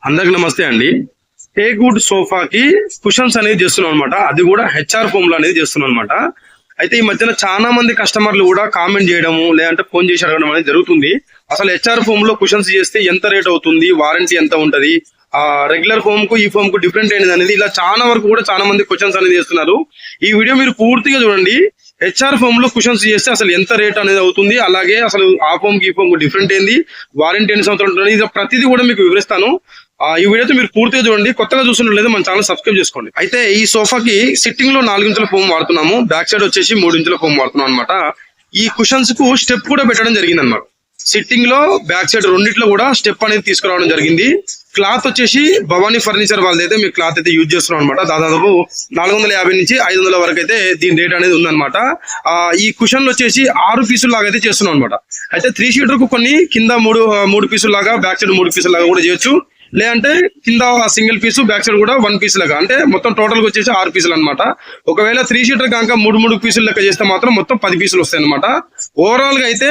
అందరికి నమస్తే అండి. టేక్వుడ్ సోఫాకి కుషన్స్ అనేది చేస్తున్నాం అనమాట. అది కూడా హెచ్ఆర్ ఫోమ్ లో అనేది చేస్తున్నాం అనమాట. అయితే ఈ మధ్యన చాలా మంది కస్టమర్లు కూడా కామెంట్ చేయడము లేదంటే ఫోన్ చేసి అడగడం అనేది జరుగుతుంది. అసలు హెచ్ఆర్ ఫోమ్ లో కుషన్స్ చేస్తే ఎంత రేట్ అవుతుంది, వారంటీ ఎంత ఉంటది, రెగ్యులర్ ఫోమ్ కు ఈ ఫోమ్ కు డిఫరెంట్ ఏంటి అనేది ఇలా చాలా వరకు కూడా చాలా మంది క్వశ్చన్స్ అనేది చేస్తున్నారు. ఈ వీడియో మీరు పూర్తిగా చూడండి. హెచ్ఆర్ ఫోమ్ లో కుషన్స్ చేస్తే అసలు ఎంత రేట్ అనేది అవుతుంది, అలాగే అసలు ఆ ఫోమ్ కి ఈ ఫోమ్ కు డిఫరెంట్ ఏంది, వారంటీ ఎన్ని సంవత్సరాలు ఉంటుంది, ఇది ప్రతిదీ కూడా మీకు వివరిస్తాను. ఈ వీడియోతో మీరు పూర్తిగా చూడండి. కొత్తగా చూస్తున్నట్లయితే మన ఛానల్ సబ్స్క్రైబ్ చేసుకోండి. అయితే ఈ సోఫాకి సిట్టింగ్ లో 4 ఇంచుల ఫోమ్ వాడుతున్నాము, బ్యాక్ సైడ్ వచ్చేసి 3 ఇంచుల ఫోమ్ వాడుతున్నాం అనమాట. ఈ కుషన్స్ కు స్టెప్ కూడా పెట్టడం జరిగింది అనమాట. సిట్టింగ్ లో బ్యాక్ సైడ్ రెండిట్లో కూడా స్టెప్ అనేది తీసుకురావడం జరిగింది. క్లాత్ వచ్చేసి భవానీ ఫర్నిచర్ వాళ్ళదైతే మీరు క్లాత్ అయితే యూజ్ చేస్తున్నాం అనమాట. దాదాపు 450 నుంచి 500 వరకు అయితే దీని రేట్ అనేది ఉందన్నమాట. ఈ కుషన్ వచ్చేసి 6 పీసులు లాగా అయితే చేస్తున్నాం అనమాట. అయితే 3 సీటర్ కు కొన్ని కింద 3 పీసులు లాగా, బ్యాక్ సైడ్ 3 పీసులు లాగా కూడా చేయొచ్చు. లేదంటే కింద సింగిల్ పీసు, బ్యాక్ సైడ్ కూడా 1 పీస్ లాగా, అంటే మొత్తం టోటల్ గా వచ్చేసి 6 పీసులు అనమాట. ఒకవేళ 3 సీటర్ కనుక 3 పీసులు లెక్క చేస్తే మాత్రం మొత్తం 10 పీసులు వస్తాయి అనమాట. ఓవరాల్ గా అయితే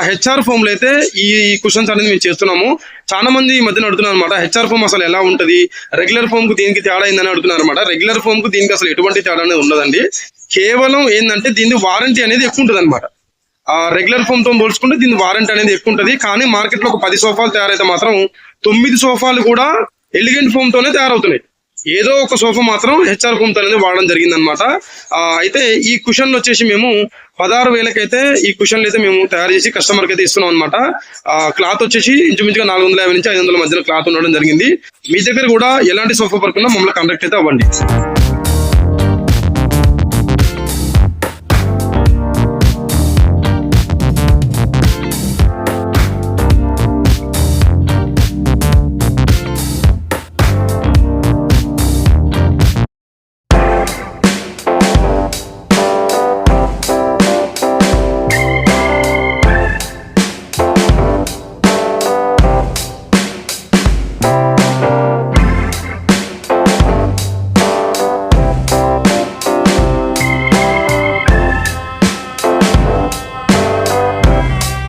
హెచ్ఆర్ ఫోమ్ లో అయితే ఈ కుషన్స్ అనేది మేము చేస్తున్నాము. చాలా మంది ఈ మధ్యన అడుగుతున్నారు అనమాట, హెచ్ఆర్ ఫోమ్ అసలు ఎలా ఉంటది, రెగ్యులర్ ఫోమ్ కు దీనికి తేడా అయిందని అడుగుతున్నారు అనమాట. రెగ్యులర్ ఫోమ్ కు దీనికి అసలు ఎటువంటి తేడా అనేది ఉండదండి. కేవలం ఏంటంటే దీని వారంటీ అనేది ఎక్కువ ఉంటుంది అనమాట. రెగ్యులర్ ఫోమ్ తో పోల్చుకుంటే దీని వారంటీ అనేది ఎక్కువ ఉంటుంది. కానీ మార్కెట్ లో ఒక 10 సోఫాలు తయారైతే మాత్రం 9 సోఫాలు కూడా ఎలిగెంట్ ఫోమ్ తోనే తయారవుతున్నాయి. ఏదో ఒక సోఫా మాత్రం హెచ్ఆర్ ఫోమ్ తో అనేది వాడడం జరిగింది అనమాట. అయితే ఈ కుషన్ వచ్చేసి మేము 16,000కి అయితే ఈ కుషన్లు అయితే మేము తయారు చేసి కస్టమర్ కి అయితే ఇస్తున్నాం అనమాట. క్లాత్ వచ్చేసి ఇంచుమించుగా 450 నుంచి 500 మధ్యలో క్లాత్ ఉండడం జరిగింది. మీ దగ్గర కూడా ఎలాంటి సోఫా వర్క్ ఉన్నా మమ్మల్ని కాంటాక్ట్ అయితే అవ్వండి.